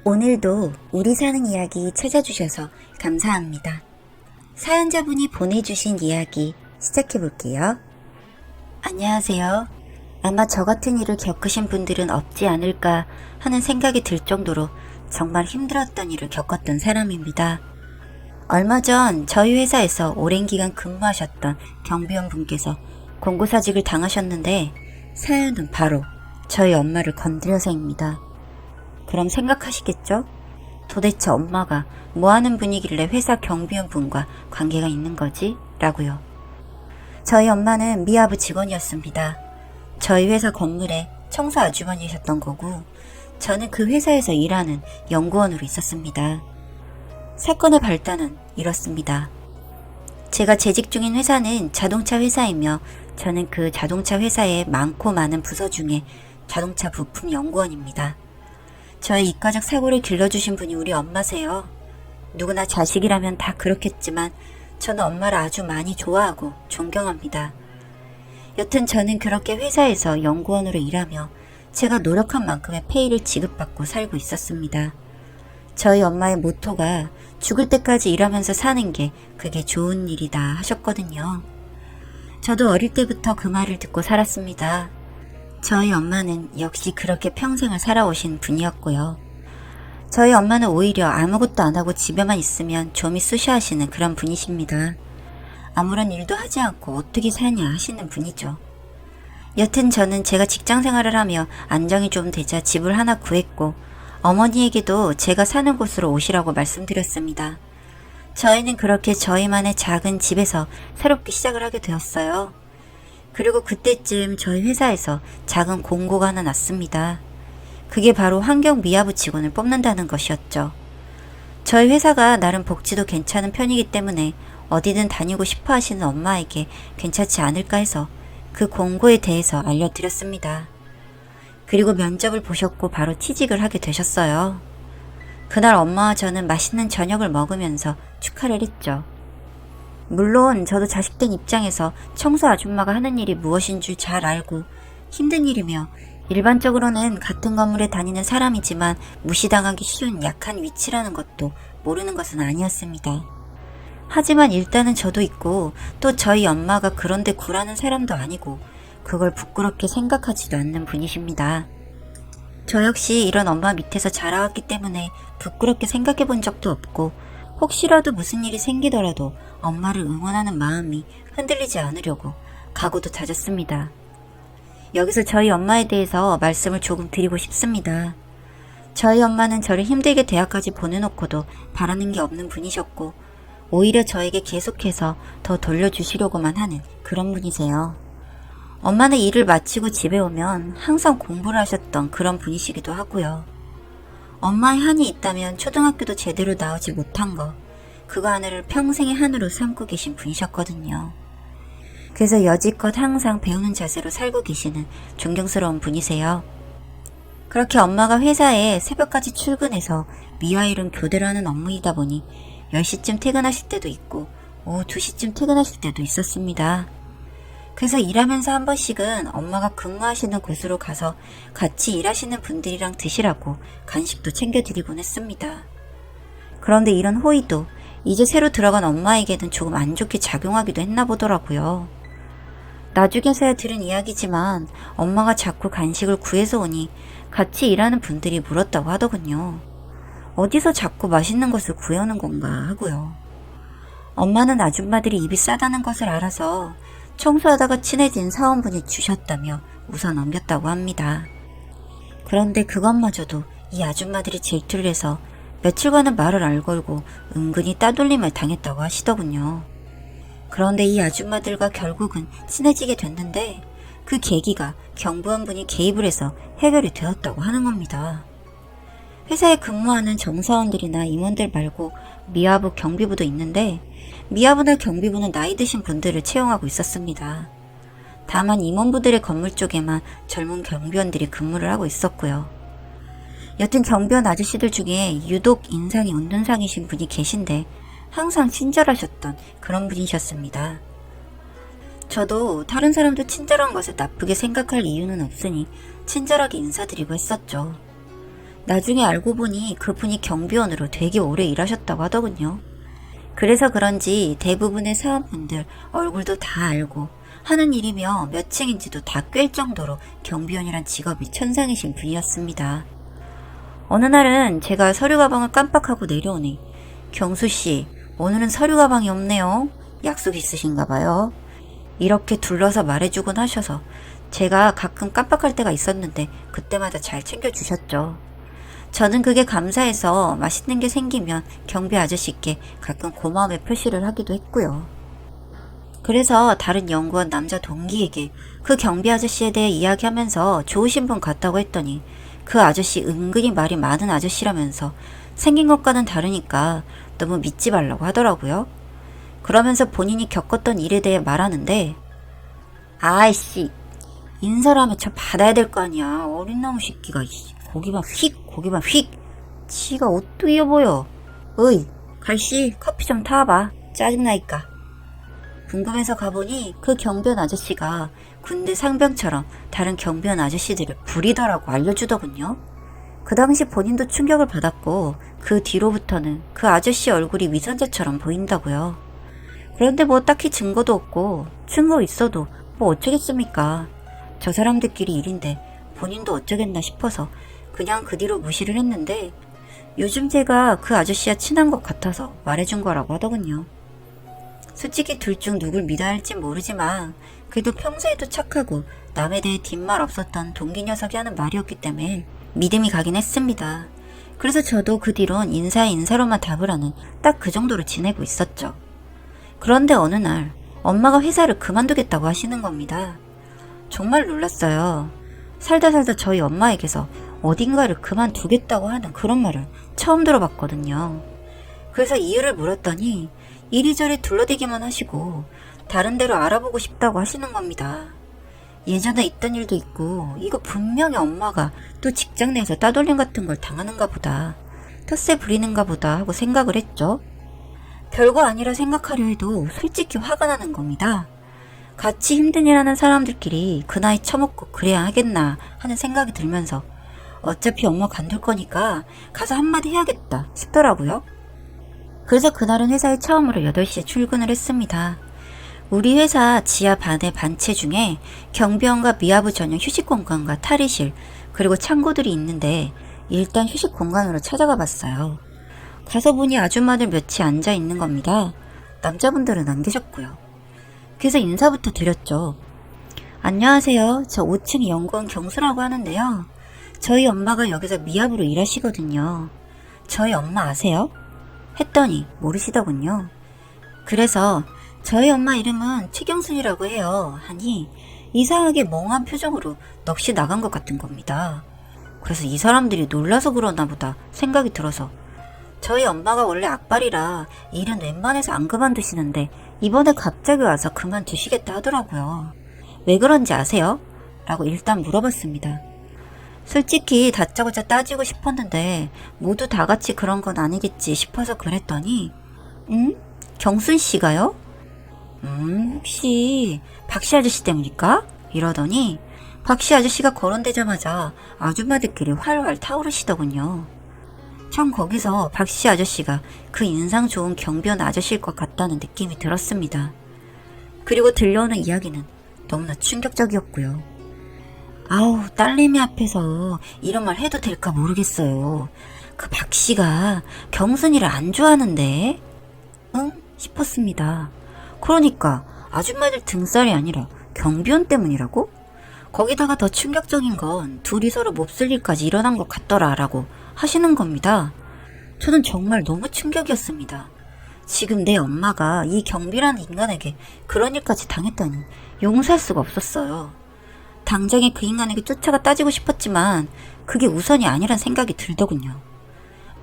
오늘도 우리 사는 이야기 찾아주셔서 감사합니다. 사연자분이 보내주신 이야기 시작해볼게요. 안녕하세요. 아마 저 같은 일을 겪으신 분들은 없지 않을까 하는 생각이 들 정도로 정말 힘들었던 일을 겪었던 사람입니다. 얼마 전 저희 회사에서 오랜 기간 근무하셨던 경비원 분께서 공고사직을 당하셨는데 사연은 바로 저희 엄마를 건드려서입니다. 그럼 생각하시겠죠? 도대체 엄마가 뭐하는 분이길래 회사 경비원 분과 관계가 있는 거지? 라고요. 저희 엄마는 미아부 직원이었습니다. 저희 회사 건물에 청소 아주머니셨던 거고 저는 그 회사에서 일하는 연구원으로 있었습니다. 사건의 발단은 이렇습니다. 제가 재직 중인 회사는 자동차 회사이며 저는 그 자동차 회사의 많고 많은 부서 중에 자동차 부품 연구원입니다. 저의 이과적 사고를 길러주신 분이 우리 엄마세요. 누구나 자식이라면 다 그렇겠지만 저는 엄마를 아주 많이 좋아하고 존경합니다. 여튼 저는 그렇게 회사에서 연구원으로 일하며 제가 노력한 만큼의 페이를 지급받고 살고 있었습니다. 저희 엄마의 모토가 죽을 때까지 일하면서 사는 게 그게 좋은 일이다 하셨거든요. 저도 어릴 때부터 그 말을 듣고 살았습니다. 저희 엄마는 역시 그렇게 평생을 살아오신 분이었고요. 저희 엄마는 오히려 아무것도 안 하고 집에만 있으면 좀이 쑤시하시는 그런 분이십니다. 아무런 일도 하지 않고 어떻게 사냐 하시는 분이죠. 여튼 저는 제가 직장 생활을 하며 안정이 좀 되자 집을 하나 구했고 어머니에게도 제가 사는 곳으로 오시라고 말씀드렸습니다. 저희는 그렇게 저희만의 작은 집에서 새롭게 시작을 하게 되었어요. 그리고 그때쯤 저희 회사에서 작은 공고가 하나 났습니다. 그게 바로 환경 미화부 직원을 뽑는다는 것이었죠. 저희 회사가 나름 복지도 괜찮은 편이기 때문에 어디든 다니고 싶어 하시는 엄마에게 괜찮지 않을까 해서 그 공고에 대해서 알려드렸습니다. 그리고 면접을 보셨고 바로 취직을 하게 되셨어요. 그날 엄마와 저는 맛있는 저녁을 먹으면서 축하를 했죠. 물론 저도 자식된 입장에서 청소 아줌마가 하는 일이 무엇인 줄 잘 알고 힘든 일이며 일반적으로는 같은 건물에 다니는 사람이지만 무시당하기 쉬운 약한 위치라는 것도 모르는 것은 아니었습니다. 하지만 일단은 저도 있고 또 저희 엄마가 그런데 굴하는 사람도 아니고 그걸 부끄럽게 생각하지도 않는 분이십니다. 저 역시 이런 엄마 밑에서 자라왔기 때문에 부끄럽게 생각해 본 적도 없고 혹시라도 무슨 일이 생기더라도 엄마를 응원하는 마음이 흔들리지 않으려고 각오도 다졌습니다. 여기서 저희 엄마에 대해서 말씀을 조금 드리고 싶습니다. 저희 엄마는 저를 힘들게 대학까지 보내놓고도 바라는 게 없는 분이셨고 오히려 저에게 계속해서 더 돌려주시려고만 하는 그런 분이세요. 엄마는 일을 마치고 집에 오면 항상 공부를 하셨던 그런 분이시기도 하고요. 엄마의 한이 있다면 초등학교도 제대로 나오지 못한 거, 그거 하나를 평생의 한으로 삼고 계신 분이셨거든요. 그래서 여지껏 항상 배우는 자세로 살고 계시는 존경스러운 분이세요. 그렇게 엄마가 회사에 새벽까지 출근해서 미화일은 교대로 하는 업무이다 보니 10시쯤 퇴근하실 때도 있고 오후 2시쯤 퇴근하실 때도 있었습니다. 그래서 일하면서 한 번씩은 엄마가 근무하시는 곳으로 가서 같이 일하시는 분들이랑 드시라고 간식도 챙겨드리곤 했습니다. 그런데 이런 호의도 이제 새로 들어간 엄마에게는 조금 안 좋게 작용하기도 했나 보더라고요. 나중에서야 들은 이야기지만 엄마가 자꾸 간식을 구해서 오니 같이 일하는 분들이 물었다고 하더군요. 어디서 자꾸 맛있는 것을 구해오는 건가 하고요. 엄마는 아줌마들이 입이 싸다는 것을 알아서 청소하다가 친해진 사원분이 주셨다며 웃어 넘겼다고 합니다. 그런데 그것마저도 이 아줌마들이 질투를 해서 며칠간은 말을 안 걸고 은근히 따돌림을 당했다고 하시더군요. 그런데 이 아줌마들과 결국은 친해지게 됐는데 그 계기가 경비원분이 개입을 해서 해결이 되었다고 하는 겁니다. 회사에 근무하는 정사원들이나 임원들 말고 미화부 경비부도 있는데 미화부나 경비부는 나이 드신 분들을 채용하고 있었습니다. 다만 임원부들의 건물 쪽에만 젊은 경비원들이 근무를 하고 있었고요. 여튼 경비원 아저씨들 중에 유독 인상이 운둔상이신 분이 계신데 항상 친절하셨던 그런 분이셨습니다. 저도 다른 사람도 친절한 것을 나쁘게 생각할 이유는 없으니 친절하게 인사드리고 했었죠. 나중에 알고 보니 그분이 경비원으로 되게 오래 일하셨다고 하더군요. 그래서 그런지 대부분의 사원분들 얼굴도 다 알고 하는 일이며 몇 층인지도 다 꿰일 정도로 경비원이란 직업이 천상이신 분이었습니다. 어느 날은 제가 서류 가방을 깜빡하고 내려오니 경수씨, 오늘은 서류 가방이 없네요. 약속 있으신가 봐요. 이렇게 둘러서 말해주곤 하셔서 제가 가끔 깜빡할 때가 있었는데 그때마다 잘 챙겨주셨죠. 저는 그게 감사해서 맛있는 게 생기면 경비 아저씨께 가끔 고마움의 표시를 하기도 했고요. 그래서 다른 연구원 남자 동기에게 그 경비 아저씨에 대해 이야기하면서 좋으신 분 같다고 했더니 그 아저씨 은근히 말이 많은 아저씨라면서 생긴 것과는 다르니까 너무 믿지 말라고 하더라고요. 그러면서 본인이 겪었던 일에 대해 말하는데 아이씨, 인사를 하면 저 받아야 될 거 아니야. 어린 나무 새끼가 고기만 휙 지가 옷도 이어보여. 어이 갈씨 커피 좀 타와봐. 짜증나니까. 궁금해서 가보니 그 경비원 아저씨가 군대 상병처럼 다른 경비원 아저씨들을 부리더라고 알려주더군요. 그 당시 본인도 충격을 받았고 그 뒤로부터는 그 아저씨 얼굴이 위선자처럼 보인다고요. 그런데 뭐 딱히 증거도 없고 증거 있어도 뭐 어쩌겠습니까. 저 사람들끼리 일인데 본인도 어쩌겠나 싶어서 그냥 그 뒤로 무시를 했는데 요즘 제가 그 아저씨와 친한 것 같아서 말해준 거라고 하더군요. 솔직히 둘 중 누굴 믿어야 할지 모르지만 그래도 평소에도 착하고 남에 대해 뒷말 없었던 동기 녀석이 하는 말이었기 때문에 믿음이 가긴 했습니다. 그래서 저도 그 뒤론 인사에 인사로만 답을 하는 딱 그 정도로 지내고 있었죠. 그런데 어느 날 엄마가 회사를 그만두겠다고 하시는 겁니다. 정말 놀랐어요. 살다 저희 엄마에게서 어딘가를 그만두겠다고 하는 그런 말을 처음 들어봤거든요. 그래서 이유를 물었더니 이리저리 둘러대기만 하시고 다른 데로 알아보고 싶다고 하시는 겁니다. 예전에 있던 일도 있고 이거 분명히 엄마가 또 직장 내에서 따돌림 같은 걸 당하는가 보다, 텃세 부리는가 보다 하고 생각을 했죠. 별거 아니라 생각하려 해도 솔직히 화가 나는 겁니다. 같이 힘든 일 하는 사람들끼리 그 나이 처먹고 그래야 하겠나 하는 생각이 들면서 어차피 엄마 관둘 거니까 가서 한마디 해야겠다 싶더라고요. 그래서 그날은 회사에 처음으로 8시에 출근을 했습니다. 우리 회사 지하 반의 반채 중에 경비원과 미아부 전용 휴식 공간과 탈의실 그리고 창고들이 있는데 일단 휴식 공간으로 찾아가 봤어요. 가서 보니 아줌마들 몇이 앉아 있는 겁니다. 남자분들은 안 계셨고요. 그래서 인사부터 드렸죠. 안녕하세요. 저 5층 연구원 경수라고 하는데요. 저희 엄마가 여기서 미아부로 일하시거든요. 저희 엄마 아세요? 했더니 모르시더군요. 그래서 저희 엄마 이름은 최경순이라고 해요 하니 이상하게 멍한 표정으로 넋이 나간 것 같은 겁니다. 그래서 이 사람들이 놀라서 그러나 보다 생각이 들어서 저희 엄마가 원래 악발이라 일은 웬만해서 안 그만두시는데 이번에 갑자기 와서 그만두시겠다 하더라고요. 왜 그런지 아세요? 라고 일단 물어봤습니다. 솔직히 다짜고짜 따지고 싶었는데 모두 다 같이 그런 건 아니겠지 싶어서 그랬더니 경순 씨가요? 혹시 박씨 아저씨 때문일까? 이러더니 박씨 아저씨가 거론되자마자 아줌마들끼리 활활 타오르시더군요. 전 거기서 박씨 아저씨가 그 인상 좋은 경비원 아저씨일 것 같다는 느낌이 들었습니다. 그리고 들려오는 이야기는 너무나 충격적이었고요. 아우, 딸내미 앞에서 이런 말 해도 될까 모르겠어요. 그 박씨가 경순이를 안 좋아하는데? 응? 싶었습니다. 그러니까 아줌마들 등살이 아니라 경비원 때문이라고? 거기다가 더 충격적인 건 둘이 서로 몹쓸 일까지 일어난 것 같더라 라고 하시는 겁니다. 저는 정말 너무 충격이었습니다. 지금 내 엄마가 이 경비라는 인간에게 그런 일까지 당했다니 용서할 수가 없었어요. 당장에 그 인간에게 쫓아가 따지고 싶었지만 그게 우선이 아니란 생각이 들더군요.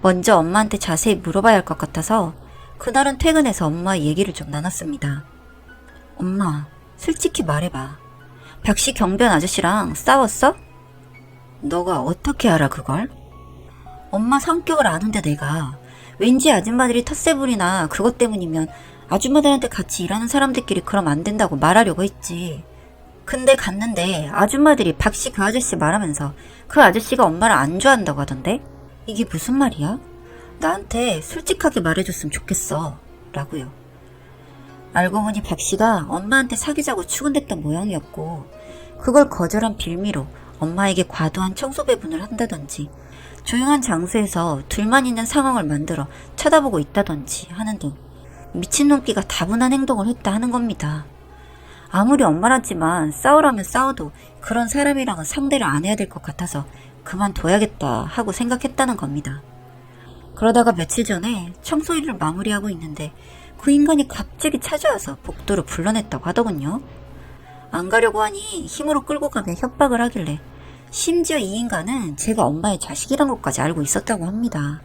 먼저 엄마한테 자세히 물어봐야 할 것 같아서 그날은 퇴근해서 엄마의 얘기를 좀 나눴습니다. 엄마, 솔직히 말해봐. 박씨 경비원 아저씨랑 싸웠어? 너가 어떻게 알아 그걸? 엄마 성격을 아는데 내가 왠지 아줌마들이 텃세부리나 그것 때문이면 아줌마들한테 같이 일하는 사람들끼리 그럼 안 된다고 말하려고 했지. 근데 갔는데 아줌마들이 박씨 그 아저씨 말하면서 그 아저씨가 엄마를 안 좋아한다고 하던데? 이게 무슨 말이야? 나한테 솔직하게 말해줬으면 좋겠어. 라고요. 알고 보니 박 씨가 엄마한테 사귀자고 추근댔던 모양이었고, 그걸 거절한 빌미로 엄마에게 과도한 청소 배분을 한다든지, 조용한 장소에서 둘만 있는 상황을 만들어 쳐다보고 있다든지 하는 등 미친놈끼가 다분한 행동을 했다 하는 겁니다. 아무리 엄마라지만 싸우라면 싸워도 그런 사람이랑은 상대를 안 해야 될 것 같아서 그만둬야겠다 하고 생각했다는 겁니다. 그러다가 며칠 전에 청소 일을 마무리하고 있는데 그 인간이 갑자기 찾아와서 복도로 불러냈다고 하더군요. 안 가려고 하니 힘으로 끌고 가며 협박을 하길래 심지어 이 인간은 제가 엄마의 자식이란 것까지 알고 있었다고 합니다.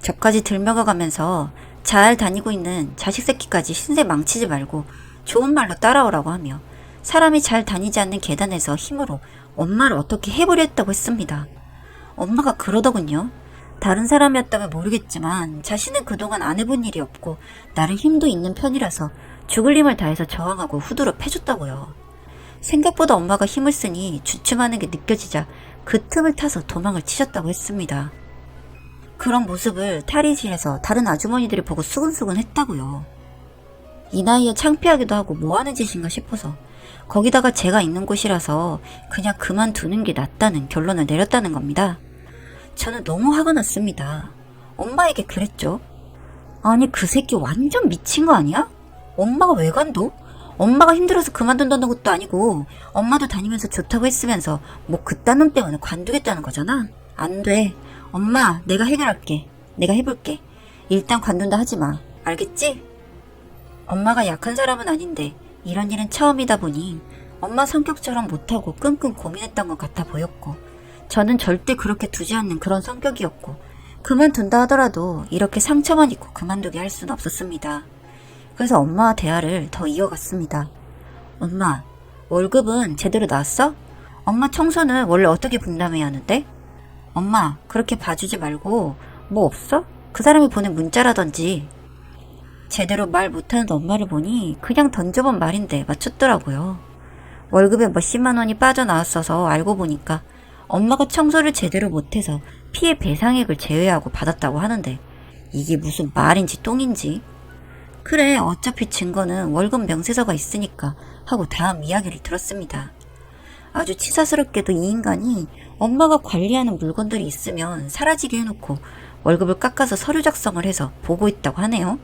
저까지 들먹어가면서 잘 다니고 있는 자식 새끼까지 신세 망치지 말고 좋은 말로 따라오라고 하며 사람이 잘 다니지 않는 계단에서 힘으로 엄마를 어떻게 해보려 했다고 했습니다. 엄마가 그러더군요. 다른 사람이었다면 모르겠지만 자신은 그동안 안 해본 일이 없고 나름 힘도 있는 편이라서 죽을 힘을 다해서 저항하고 후두로 패줬다고요. 생각보다 엄마가 힘을 쓰니 주춤하는 게 느껴지자 그 틈을 타서 도망을 치셨다고 했습니다. 그런 모습을 탈의실에서 다른 아주머니들이 보고 수근수근 했다고요. 이 나이에 창피하기도 하고 뭐하는 짓인가 싶어서 거기다가 제가 있는 곳이라서 그냥 그만두는 게 낫다는 결론을 내렸다는 겁니다. 저는 너무 화가 났습니다. 엄마에게 그랬죠. 아니 그 새끼 완전 미친 거 아니야? 엄마가 왜 관둬? 엄마가 힘들어서 그만둔다는 것도 아니고 엄마도 다니면서 좋다고 했으면서 뭐 그딴 놈 때문에 관두겠다는 거잖아. 안 돼. 엄마 내가 해결할게. 내가 해볼게. 일단 관둔다 하지 마. 알겠지? 엄마가 약한 사람은 아닌데 이런 일은 처음이다 보니 엄마 성격처럼 못하고 끙끙 고민했던 것 같아 보였고 저는 절대 그렇게 두지 않는 그런 성격이었고 그만둔다 하더라도 이렇게 상처만 입고 그만두게 할 수는 없었습니다. 그래서 엄마와 대화를 더 이어갔습니다. 엄마, 월급은 제대로 나왔어? 엄마 청소는 원래 어떻게 분담해야 하는데? 엄마, 그렇게 봐주지 말고 뭐 없어? 그 사람이 보낸 문자라든지. 제대로 말 못하는 엄마를 보니 그냥 던져본 말인데 맞췄더라고요. 월급에 몇십만 원이 빠져나왔어서 알고 보니까 엄마가 청소를 제대로 못해서 피해 배상액을 제외하고 받았다고 하는데 이게 무슨 말인지 똥인지. 그래 어차피 증거는 월급 명세서가 있으니까 하고 다음 이야기를 들었습니다. 아주 치사스럽게도 이 인간이 엄마가 관리하는 물건들이 있으면 사라지게 해놓고 월급을 깎아서 서류 작성을 해서 보고 있다고 하네요.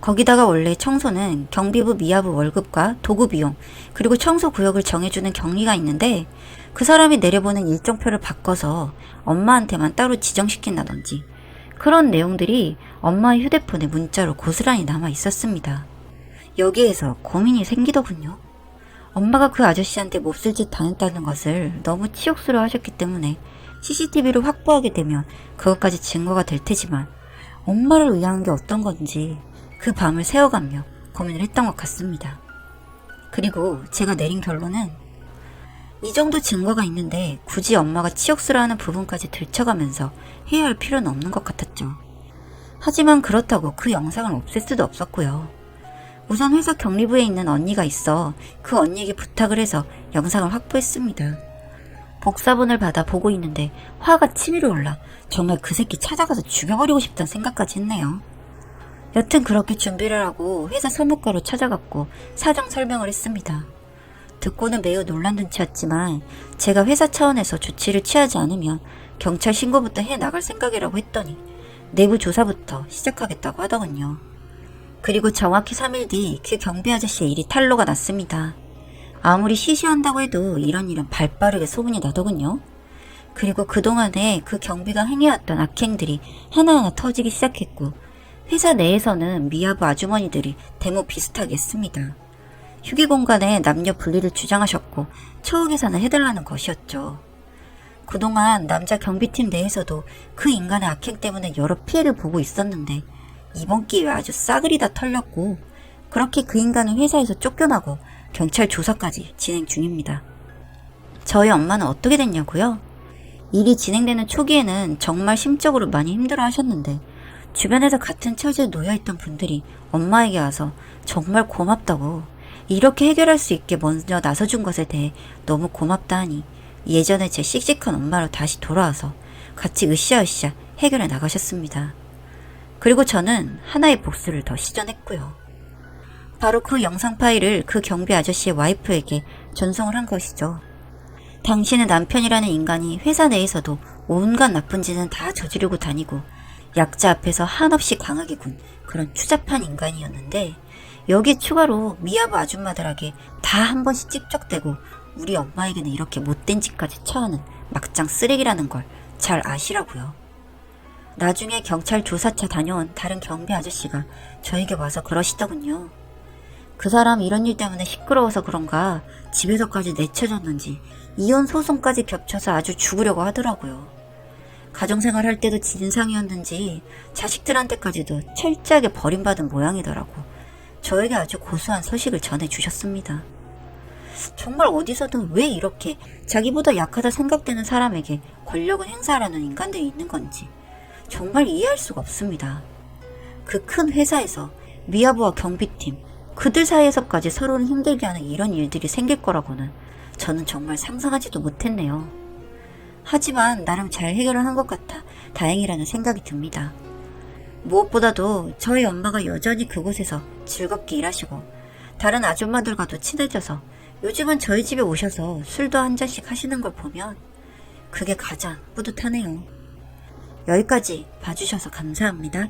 거기다가 원래 청소는 경비부 미아부 월급과 도구 비용 그리고 청소 구역을 정해주는 경리가 있는데 그 사람이 내려보는 일정표를 바꿔서 엄마한테만 따로 지정시킨다든지 그런 내용들이 엄마의 휴대폰에 문자로 고스란히 남아 있었습니다. 여기에서 고민이 생기더군요. 엄마가 그 아저씨한테 몹쓸 짓 당했다는 것을 너무 치욕스러워 하셨기 때문에 CCTV를 확보하게 되면 그것까지 증거가 될 테지만 엄마를 위한 게 어떤 건지 그 밤을 새워가며 고민을 했던 것 같습니다. 그리고 제가 내린 결론은 이 정도 증거가 있는데 굳이 엄마가 치욕스러워하는 부분까지 들춰가면서 해야 할 필요는 없는 것 같았죠. 하지만 그렇다고 그 영상을 없앨 수도 없었고요. 우선 회사 경리부에 있는 언니가 있어 그 언니에게 부탁을 해서 영상을 확보했습니다. 복사본을 받아 보고 있는데 화가 치밀어 올라 정말 그 새끼 찾아가서 죽여버리고 싶다는 생각까지 했네요. 여튼 그렇게 준비를 하고 회사 사무과로 찾아갔고 사정 설명을 했습니다. 듣고는 매우 놀란 눈치였지만 제가 회사 차원에서 조치를 취하지 않으면 경찰 신고부터 해나갈 생각이라고 했더니 내부 조사부터 시작하겠다고 하더군요. 그리고 정확히 3일 뒤 그 경비 아저씨의 일이 탄로가 났습니다. 아무리 시시한다고 해도 이런 일은 발빠르게 소문이 나더군요. 그리고 그동안에 그 경비가 행해왔던 악행들이 하나하나 터지기 시작했고 회사 내에서는 미아부 아주머니들이 대모 비슷하게 했습니다. 휴게 공간에 남녀 분리를 주장하셨고 처우 개선을 해달라는 것이었죠. 그동안 남자 경비팀 내에서도 그 인간의 악행 때문에 여러 피해를 보고 있었는데 이번 기회에 아주 싸그리 다 털렸고 그렇게 그 인간은 회사에서 쫓겨나고 경찰 조사까지 진행 중입니다. 저희 엄마는 어떻게 됐냐고요? 일이 진행되는 초기에는 정말 심적으로 많이 힘들어 하셨는데 주변에서 같은 처지에 놓여있던 분들이 엄마에게 와서 정말 고맙다고 이렇게 해결할 수 있게 먼저 나서준 것에 대해 너무 고맙다 하니 예전에 제 씩씩한 엄마로 다시 돌아와서 같이 으쌰으쌰 해결해 나가셨습니다. 그리고 저는 하나의 복수를 더 시전했고요. 바로 그 영상 파일을 그 경비 아저씨의 와이프에게 전송을 한 것이죠. 당신의 남편이라는 인간이 회사 내에서도 온갖 나쁜 짓은 다 저지르고 다니고 약자 앞에서 한없이 강하게 군 그런 추잡한 인간이었는데, 여기에 추가로 미아부 아줌마들에게 다 한 번씩 찝쩍대고 우리 엄마에게는 이렇게 못된 짓까지 처하는 막장 쓰레기라는 걸 잘 아시라고요. 나중에 경찰 조사차 다녀온 다른 경비 아저씨가 저에게 와서 그러시더군요. 그 사람 이런 일 때문에 시끄러워서 그런가 집에서까지 내쳐졌는지 이혼 소송까지 겹쳐서 아주 죽으려고 하더라고요. 가정생활 할 때도 진상이었는지 자식들한테까지도 철저하게 버림받은 모양이더라고. 저에게 아주 고소한 소식을 전해주셨습니다. 정말 어디서든 왜 이렇게 자기보다 약하다 생각되는 사람에게 권력을 행사하려는 인간들이 있는 건지 정말 이해할 수가 없습니다. 그 큰 회사에서 미아부와 경비팀, 그들 사이에서까지 서로를 힘들게 하는 이런 일들이 생길 거라고는 저는 정말 상상하지도 못했네요. 하지만 나름 잘 해결을 한 것 같아 다행이라는 생각이 듭니다. 무엇보다도 저희 엄마가 여전히 그곳에서 즐겁게 일하시고 다른 아줌마들과도 친해져서 요즘은 저희 집에 오셔서 술도 한 잔씩 하시는 걸 보면 그게 가장 뿌듯하네요. 여기까지 봐주셔서 감사합니다.